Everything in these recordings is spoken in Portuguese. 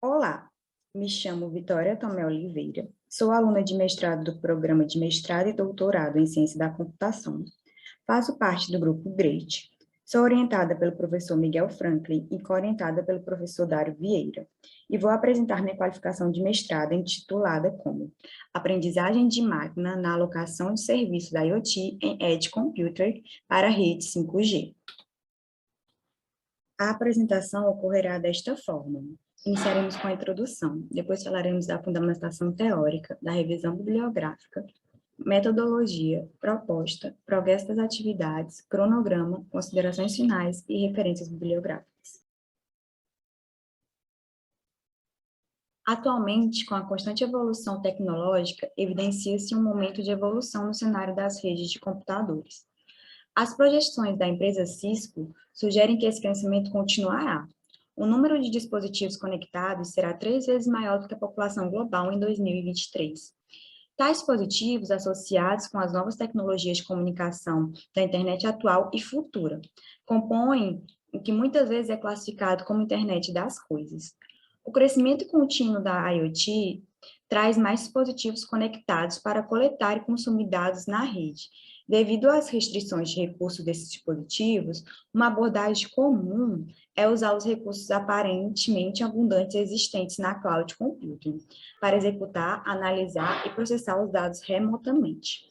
Olá, me chamo Vitória Tomé Oliveira, sou aluna de mestrado do Programa de Mestrado e Doutorado em Ciência da Computação. Faço parte do grupo GREAT. Sou orientada pelo professor Miguel Franklin e coorientada pelo professor Dário Vieira. E vou apresentar minha qualificação de mestrado intitulada como Aprendizagem de Máquina na Alocação de Serviços da IoT em Edge Computer para Rede 5G. A apresentação ocorrerá desta forma. Iniciaremos com a introdução, depois falaremos da fundamentação teórica, da revisão bibliográfica, metodologia, proposta, progresso das atividades, cronograma, considerações finais e referências bibliográficas. Atualmente, com a constante evolução tecnológica, evidencia-se um momento de evolução no cenário das redes de computadores. As projeções da empresa Cisco sugerem que esse crescimento continuará. O número de dispositivos conectados será 3 vezes maior do que a população global em 2023. Tais dispositivos, associados com as novas tecnologias de comunicação da internet atual e futura, compõem o que muitas vezes é classificado como internet das coisas. O crescimento contínuo da IoT traz mais dispositivos conectados para coletar e consumir dados na rede. Devido às restrições de recursos desses dispositivos, uma abordagem comum é usar os recursos aparentemente abundantes existentes na cloud computing, para executar, analisar e processar os dados remotamente.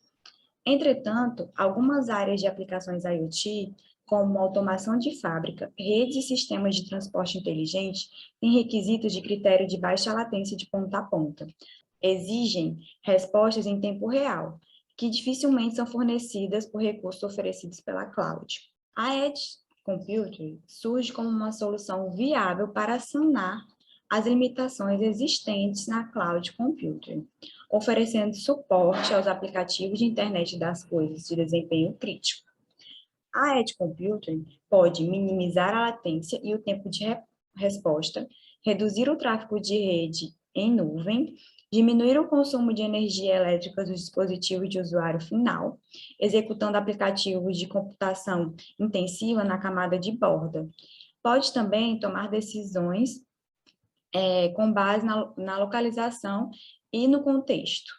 Entretanto, algumas áreas de aplicações IoT, como automação de fábrica, redes e sistemas de transporte inteligente, têm requisitos de critério de baixa latência de ponta a ponta. Exigem respostas em tempo real, que dificilmente são fornecidas por recursos oferecidos pela cloud. A Edge Computing surge como uma solução viável para sanar as limitações existentes na cloud computing, oferecendo suporte aos aplicativos de internet das coisas de desempenho crítico. A Edge Computing pode minimizar a latência e o tempo de resposta, reduzir o tráfego de rede em nuvem, diminuir o consumo de energia elétrica dos dispositivos de usuário final, executando aplicativos de computação intensiva na camada de borda. Pode também tomar decisões com base na localização e no contexto.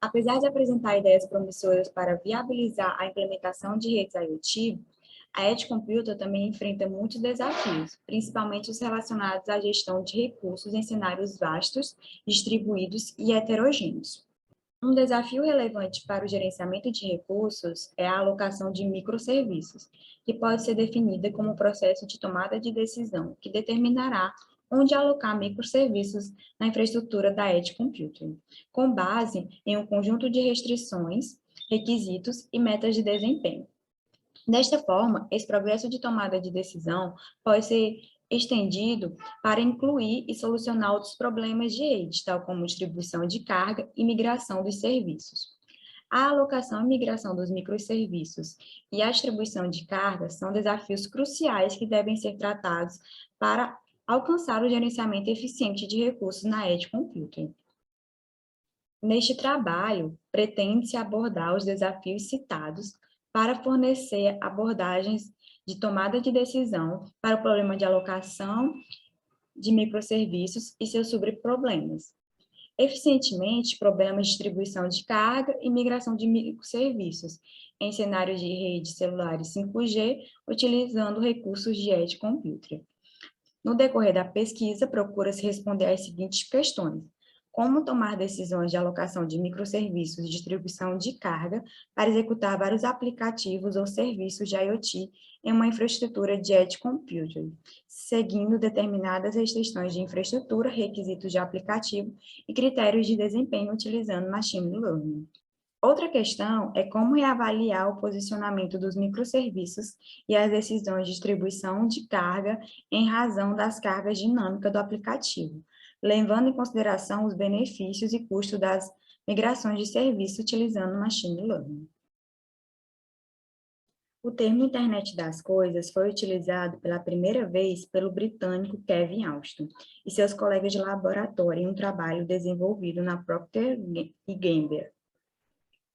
Apesar de apresentar ideias promissoras para viabilizar a implementação de redes IoT, a Edge Computer também enfrenta muitos desafios, principalmente os relacionados à gestão de recursos em cenários vastos, distribuídos e heterogêneos. Um desafio relevante para o gerenciamento de recursos é a alocação de microserviços, que pode ser definida como o processo de tomada de decisão, que determinará onde alocar microserviços na infraestrutura da Edge Computing, com base em um conjunto de restrições, requisitos e metas de desempenho. Desta forma, esse progresso de tomada de decisão pode ser estendido para incluir e solucionar outros problemas de rede, tal como distribuição de carga e migração dos serviços. A alocação e migração dos microserviços e a distribuição de carga são desafios cruciais que devem ser tratados para alcançar o gerenciamento eficiente de recursos na Edge Computing. Neste trabalho, pretende-se abordar os desafios citados para fornecer abordagens de tomada de decisão para o problema de alocação de microserviços e seus subproblemas. Eficientemente, problemas de distribuição de carga e migração de microserviços em cenários de redes celulares 5G, utilizando recursos de Edge Computing. No decorrer da pesquisa, procura-se responder às seguintes questões: como tomar decisões de alocação de microserviços e distribuição de carga para executar vários aplicativos ou serviços de IoT em uma infraestrutura de Edge Computing, seguindo determinadas restrições de infraestrutura, requisitos de aplicativo e critérios de desempenho utilizando Machine Learning. Outra questão é como reavaliar o posicionamento dos microserviços e as decisões de distribuição de carga em razão das cargas dinâmicas do aplicativo, levando em consideração os benefícios e custos das migrações de serviço utilizando Machine Learning. O termo Internet das Coisas foi utilizado pela primeira vez pelo britânico Kevin Alston e seus colegas de laboratório em um trabalho desenvolvido na Procter Gamble.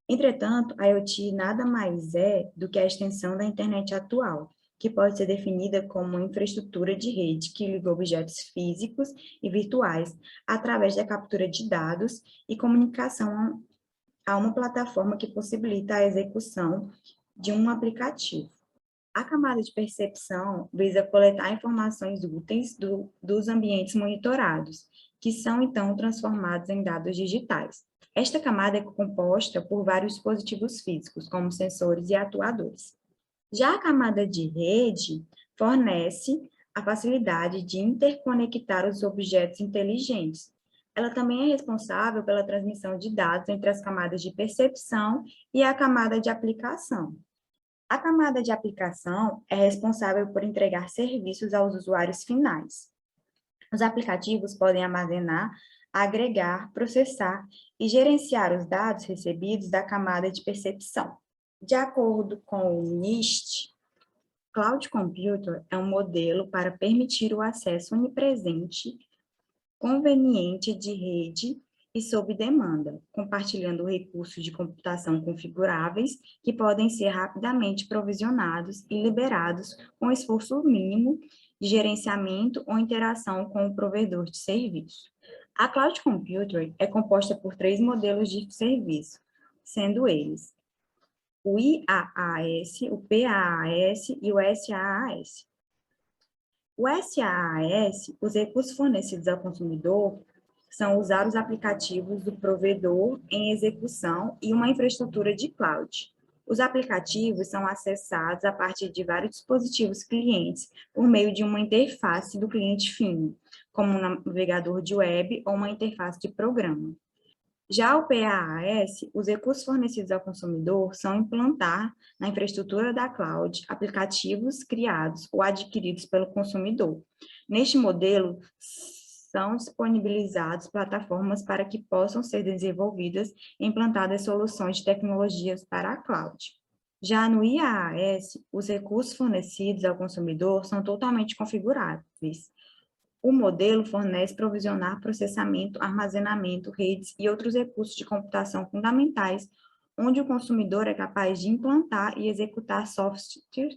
Entretanto, a IoT nada mais é do que a extensão da internet atual, que pode ser definida como uma infraestrutura de rede que liga objetos físicos e virtuais através da captura de dados e comunicação a uma plataforma que possibilita a execução de um aplicativo. A camada de percepção visa coletar informações úteis dos ambientes monitorados, que são então transformados em dados digitais. Esta camada é composta por vários dispositivos físicos, como sensores e atuadores. Já a camada de rede fornece a facilidade de interconectar os objetos inteligentes. Ela também é responsável pela transmissão de dados entre as camadas de percepção e a camada de aplicação. A camada de aplicação é responsável por entregar serviços aos usuários finais. Os aplicativos podem armazenar, agregar, processar e gerenciar os dados recebidos da camada de percepção. De acordo com o NIST, Cloud Computer é um modelo para permitir o acesso onipresente, conveniente de rede e sob demanda, compartilhando recursos de computação configuráveis que podem ser rapidamente provisionados e liberados com esforço mínimo de gerenciamento ou interação com o provedor de serviço. A Cloud Computer é composta por 3 modelos de serviço, sendo eles o IaaS, o PaaS e o SaaS. O SaaS, os recursos fornecidos ao consumidor, são usar os aplicativos do provedor em execução e uma infraestrutura de cloud. Os aplicativos são acessados a partir de vários dispositivos clientes por meio de uma interface do cliente fim, como um navegador de web ou uma interface de programa. Já o PaaS, os recursos fornecidos ao consumidor são implantar na infraestrutura da cloud aplicativos criados ou adquiridos pelo consumidor. Neste modelo, são disponibilizadas plataformas para que possam ser desenvolvidas e implantadas soluções de tecnologias para a cloud. Já no IaaS, os recursos fornecidos ao consumidor são totalmente configuráveis. O modelo fornece provisionar processamento, armazenamento, redes e outros recursos de computação fundamentais, onde o consumidor é capaz de implantar e executar software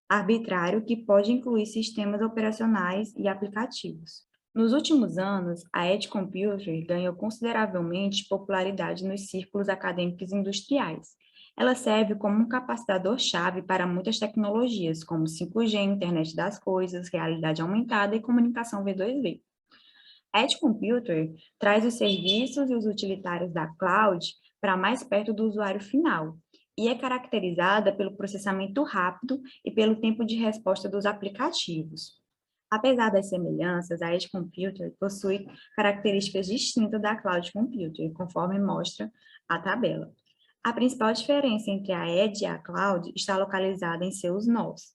arbitrário que pode incluir sistemas operacionais e aplicativos. Nos últimos anos, a Edge Computer ganhou consideravelmente popularidade nos círculos acadêmicos e industriais. Ela serve como um capacitador-chave para muitas tecnologias, como 5G, internet das coisas, realidade aumentada e comunicação V2V. A Edge Computer traz os serviços e os utilitários da cloud para mais perto do usuário final, e é caracterizada pelo processamento rápido e pelo tempo de resposta dos aplicativos. Apesar das semelhanças, a Edge Computer possui características distintas da Cloud Computer, conforme mostra a tabela. A principal diferença entre a Edge e a Cloud está localizada em seus nós.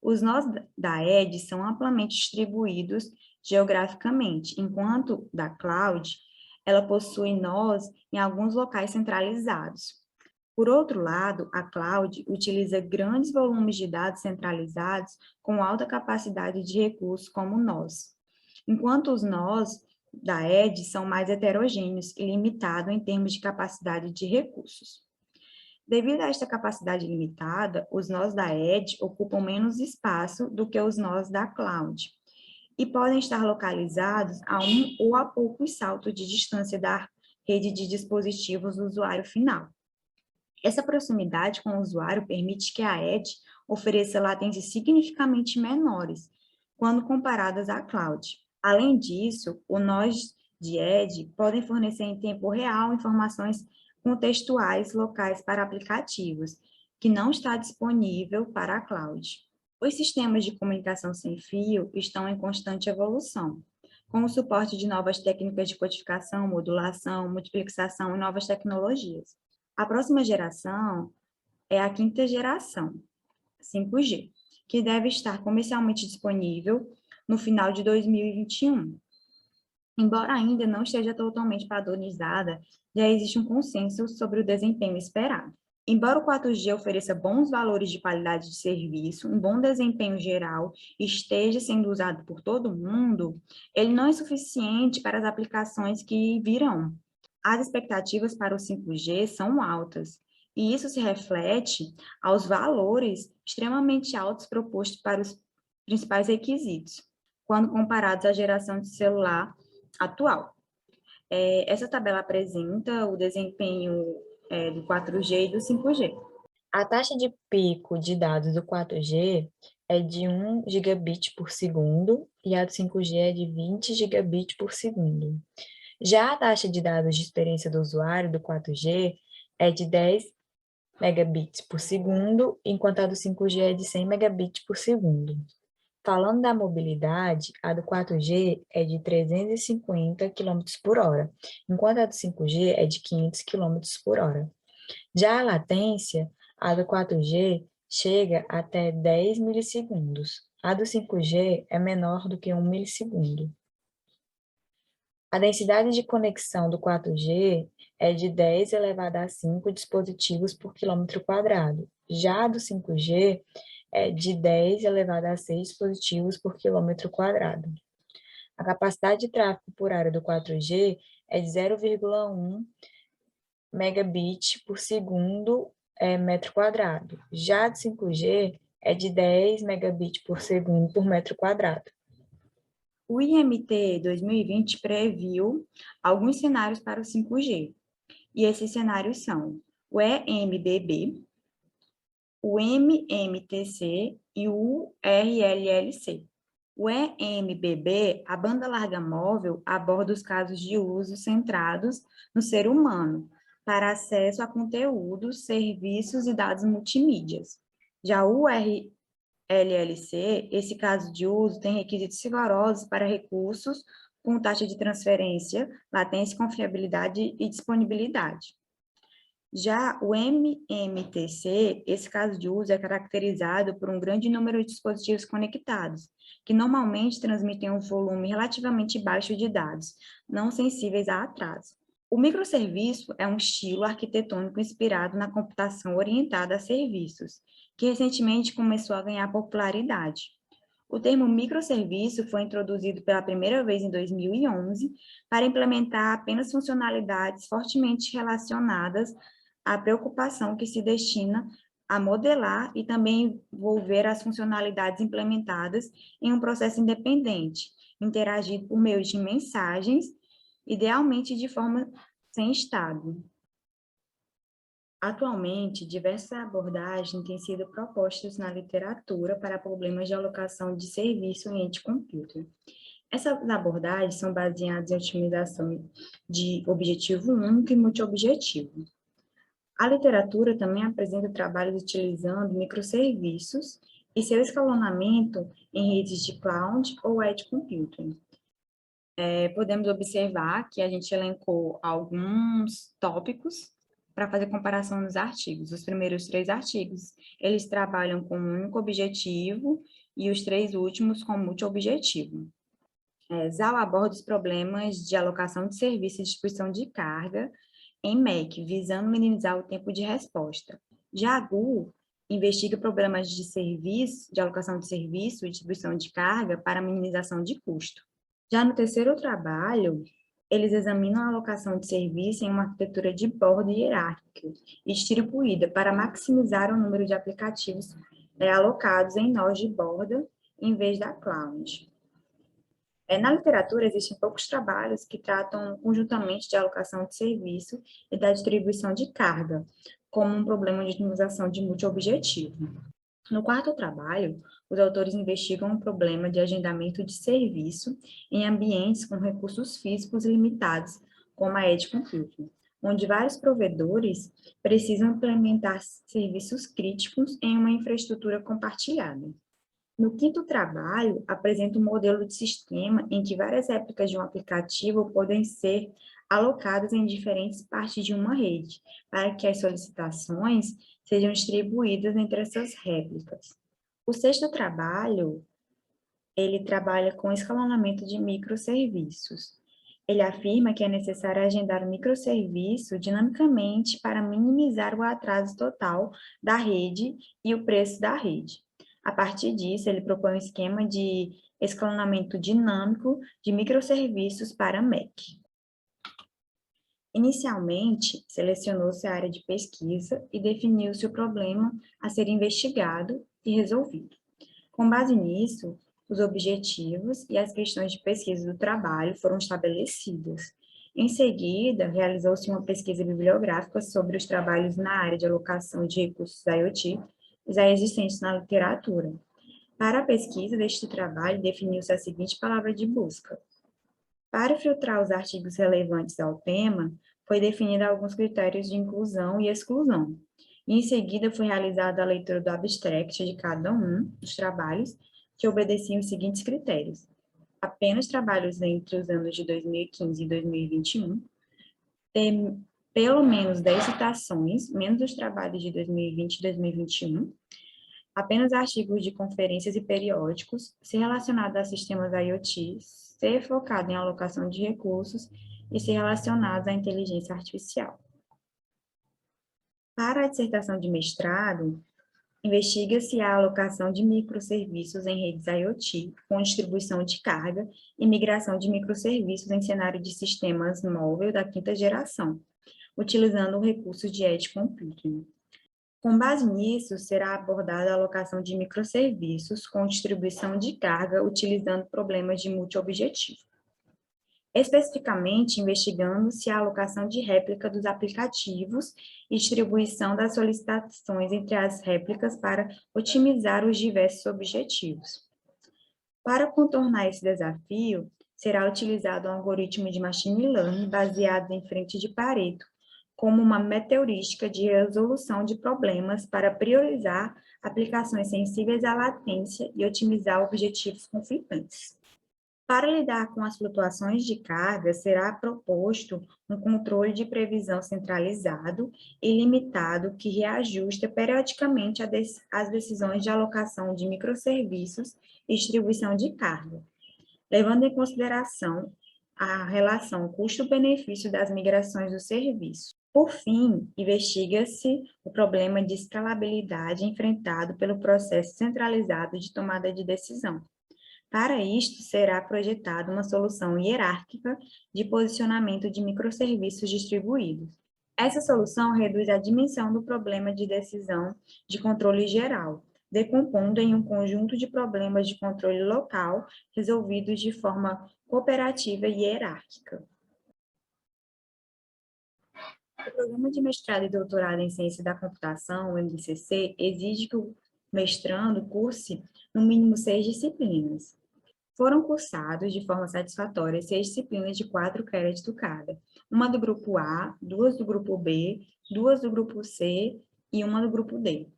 Os nós da Edge são amplamente distribuídos geograficamente, enquanto da Cloud, ela possui nós em alguns locais centralizados. Por outro lado, a cloud utiliza grandes volumes de dados centralizados com alta capacidade de recursos como nós, enquanto os nós da Edge são mais heterogêneos e limitados em termos de capacidade de recursos. Devido a esta capacidade limitada, os nós da Edge ocupam menos espaço do que os nós da cloud e podem estar localizados a um ou a poucos saltos de distância da rede de dispositivos do usuário final. Essa proximidade com o usuário permite que a Edge ofereça latências significativamente menores quando comparadas à cloud. Além disso, os nós de Edge podem fornecer em tempo real informações contextuais locais para aplicativos, que não está disponível para a cloud. Os sistemas de comunicação sem fio estão em constante evolução, com o suporte de novas técnicas de codificação, modulação, multiplexação e novas tecnologias. A próxima geração é a 5ª geração, 5G, que deve estar comercialmente disponível no final de 2021. Embora ainda não esteja totalmente padronizada, já existe um consenso sobre o desempenho esperado. Embora o 4G ofereça bons valores de qualidade de serviço, um bom desempenho geral e esteja sendo usado por todo mundo, ele não é suficiente para as aplicações que virão. As expectativas para o 5G são altas, E isso se reflete aos valores extremamente altos propostos para os principais requisitos, quando comparados à geração de celular atual. Essa tabela apresenta o desempenho do 4G e do 5G. A taxa de pico de dados do 4G é de 1 gigabit por segundo e a do 5G é de 20 gigabit por segundo. Já a taxa de dados de experiência do usuário do 4G é de 10 megabits por segundo, enquanto a do 5G é de 100 megabits por segundo. Falando da mobilidade, a do 4G é de 350 km por hora, enquanto a do 5G é de 500 km por hora. Já a latência, a do 4G chega até 10 milissegundos. A do 5G é menor do que 1 milissegundo. A densidade de conexão do 4G é de 10 elevado a 5 dispositivos por quilômetro quadrado. Já a do 5G é de 10 elevado a 6 dispositivos por quilômetro quadrado. A capacidade de tráfego por área do 4G é de 0,1 megabit por segundo metro quadrado. Já do 5G é de 10 megabit por segundo por metro quadrado. O IMT 2020 previu alguns cenários para o 5G, e esses cenários são o EMBB, o MMTC e o RLLC. O EMBB, a banda larga móvel, aborda os casos de uso centrados no ser humano, para acesso a conteúdos, serviços e dados multimídias. Já o RLLC, esse caso de uso tem requisitos rigorosos para recursos com taxa de transferência, latência, confiabilidade e disponibilidade. Já o MMTC, esse caso de uso é caracterizado por um grande número de dispositivos conectados, que normalmente transmitem um volume relativamente baixo de dados, não sensíveis a atraso. O microserviço é um estilo arquitetônico inspirado na computação orientada a serviços, que recentemente começou a ganhar popularidade. O termo microserviço foi introduzido pela primeira vez em 2011 para implementar apenas funcionalidades fortemente relacionadas à preocupação que se destina a modelar e também envolver as funcionalidades implementadas em um processo independente, interagido por meio de mensagens, idealmente de forma sem estado. Atualmente, diversas abordagens têm sido propostas na literatura para problemas de alocação de serviço em edge computing. Essas abordagens são baseadas em otimização de objetivo único e multiobjetivo. A literatura também apresenta trabalhos utilizando microserviços e seu escalonamento em redes de cloud ou edge computing. Podemos observar que a gente elencou alguns tópicos para fazer comparação nos artigos. Os primeiros 3 artigos, eles trabalham com um único objetivo e os 3 últimos com multi-objetivo. Zal aborda os problemas de alocação de serviço e distribuição de carga em MEC, visando minimizar o tempo de resposta. Já a GU investiga problemas de serviço, de alocação de serviço e distribuição de carga para minimização de custo. Já no terceiro trabalho, eles examinam a alocação de serviço em uma arquitetura de borda hierárquica e distribuída para maximizar o número de aplicativos alocados em nós de borda em vez da cloud. Na literatura, existem poucos trabalhos que tratam conjuntamente de alocação de serviço e da distribuição de carga, como um problema de otimização de multiobjetivo. No quarto trabalho, os autores investigam um problema de agendamento de serviço em ambientes com recursos físicos limitados, como a edge computing, onde vários provedores precisam implementar serviços críticos em uma infraestrutura compartilhada. No quinto trabalho, apresenta um modelo de sistema em que várias réplicas de um aplicativo podem ser alocadas em diferentes partes de uma rede, para que as solicitações sejam distribuídas entre essas réplicas. O sexto trabalho, ele trabalha com escalonamento de microserviços. Ele afirma que é necessário agendar o microserviço dinamicamente para minimizar o atraso total da rede e o preço da rede. A partir disso, ele propõe um esquema de escalonamento dinâmico de microserviços para MEC. Inicialmente, selecionou-se a área de pesquisa e definiu-se o problema a ser investigado e resolvido. Com base nisso, os objetivos e as questões de pesquisa do trabalho foram estabelecidas. Em seguida, realizou-se uma pesquisa bibliográfica sobre os trabalhos na área de alocação de recursos IoT já existentes na literatura. Para a pesquisa deste trabalho, definiu-se a seguinte palavra de busca: para filtrar os artigos relevantes ao tema, foi definido alguns critérios de inclusão e exclusão. E, em seguida, foi realizada a leitura do abstract de cada um dos trabalhos, que obedeciam os seguintes critérios: apenas trabalhos entre os anos de 2015 e 2021, ter pelo menos 10 citações, menos os trabalhos de 2020 e 2021, apenas artigos de conferências e periódicos, ser relacionado a sistemas IoT, ser focado em alocação de recursos e ser relacionado à inteligência artificial. Para a dissertação de mestrado, investiga-se a alocação de microserviços em redes IoT, com distribuição de carga e migração de microserviços em cenário de sistemas móvel da quinta geração, utilizando recursos de edge computing. Com base nisso, será abordada a alocação de microserviços com distribuição de carga utilizando problemas de multiobjetivo. Especificamente, investigando-se a alocação de réplica dos aplicativos e distribuição das solicitações entre as réplicas para otimizar os diversos objetivos. Para contornar esse desafio, será utilizado um algoritmo de machine learning baseado em frente de Pareto, como uma metaheurística de resolução de problemas para priorizar aplicações sensíveis à latência e otimizar objetivos conflitantes. Para lidar com as flutuações de carga, será proposto um controle de previsão centralizado e limitado que reajusta periodicamente as decisões de alocação de microserviços e distribuição de carga, levando em consideração a relação custo-benefício das migrações do serviço. Por fim, investiga-se o problema de escalabilidade enfrentado pelo processo centralizado de tomada de decisão. Para isto, será projetada uma solução hierárquica de posicionamento de microserviços distribuídos. Essa solução reduz a dimensão do problema de decisão de controle geral, decompondo em um conjunto de problemas de controle local resolvidos de forma cooperativa e hierárquica. O Programa de Mestrado e Doutorado em Ciência da Computação, o MCC, exige que o mestrando curse no mínimo 6 disciplinas. Foram cursados de forma satisfatória 6 disciplinas de 4 créditos cada, uma do grupo A, 2 do grupo B, 2 do grupo C e uma do grupo D.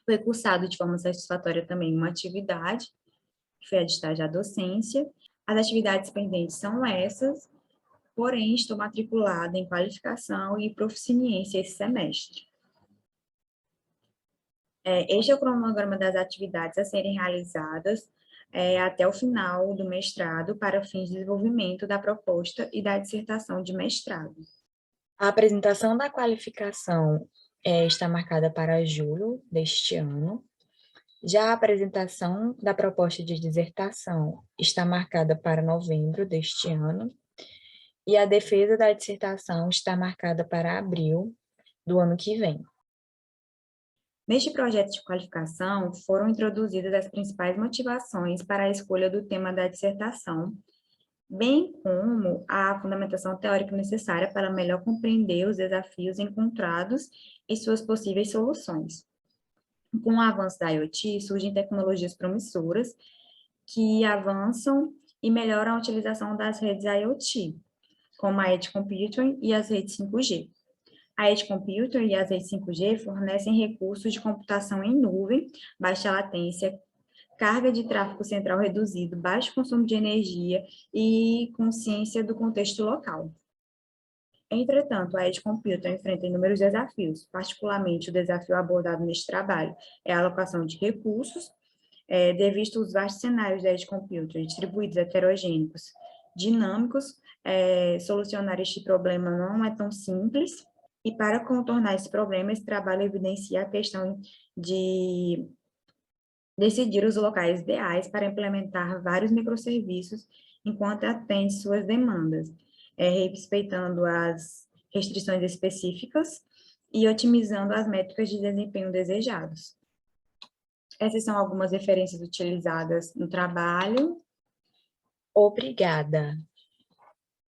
Foi cursado de forma satisfatória também uma atividade, que foi a de estágio à docência. As atividades pendentes são essas, porém estou matriculada em qualificação e proficiência esse semestre. Este é o cronograma das atividades a serem realizadas até o final do mestrado para fins de desenvolvimento da proposta e da dissertação de mestrado. A apresentação da qualificação está marcada para julho deste ano. Já a apresentação da proposta de dissertação está marcada para novembro deste ano. E a defesa da dissertação está marcada para abril do ano que vem. Neste projeto de qualificação, foram introduzidas as principais motivações para a escolha do tema da dissertação, bem como a fundamentação teórica necessária para melhor compreender os desafios encontrados e suas possíveis soluções. Com o avanço da IoT, surgem tecnologias promissoras que avançam e melhoram a utilização das redes IoT, como a Edge Computing e as redes 5G. A Edge Computing e as redes 5G fornecem recursos de computação em nuvem, baixa latência, carga de tráfego central reduzido, baixo consumo de energia e consciência do contexto local. Entretanto, a Edge Computing enfrenta inúmeros desafios, particularmente o desafio abordado neste trabalho é a alocação de recursos, devido aos vastos cenários da Edge Computing, distribuídos, heterogêneos, dinâmicos. Solucionar este problema não é tão simples, e para contornar esse problema, esse trabalho evidencia a questão de decidir os locais ideais para implementar vários microserviços enquanto atende suas demandas. respeitando as restrições específicas e otimizando as métricas de desempenho desejados. Essas são algumas referências utilizadas no trabalho. Obrigada.